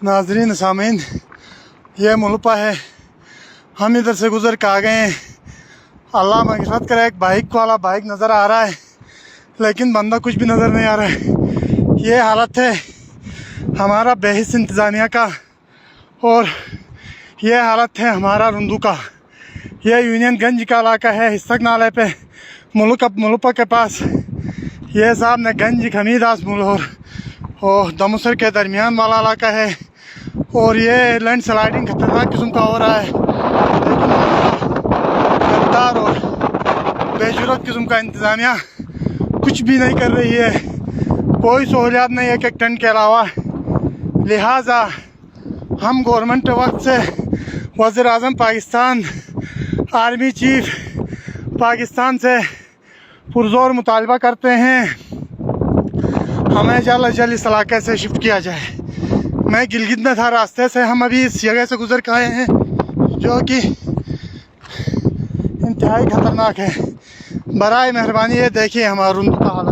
नाजरीन सामीन, ये मुल्पा है, हम इधर से गुजर के आ गए हैं। अल्लाह मग़फ़िरत करे, एक बाइक वाला बाइक नज़र आ रहा है लेकिन बंदा कुछ भी नज़र नहीं आ रहा है। ये हालत है हमारा बेहिस इंतज़ामिया का और ये हालत है हमारा रुंदू का। ये यूनियन गंज का इलाका है, हिस्सक नाले पे मुल्पा के पास। ये साहब ने गंज खमीदास मुल्होर और दमसर के दरमियान वाला इलाका है और ये लैंड स्लाइडिंग खतरनाक किस्म का हो रहा है। गद्दार और बेजुरत किस्म का इंतज़ामिया कुछ भी नहीं कर रही है, कोई सहूलियात नहीं एक टन के अलावा। लिहाजा हम गवर्नमेंट वक्त से वज़ीर आज़म पाकिस्तान, आर्मी चीफ पाकिस्तान से पुरज़ोर मुतालबा करते हैं हमें जल्द अज जल्द इस इलाके से शिफ्ट किया जाए। मैं गिलगित में था, रास्ते से हम अभी इस जगह से गुजर के आए हैं जो कि इंतहाई ख़तरनाक है। बराए मेहरबानी ये देखिए हमारा रुंदू का हालत।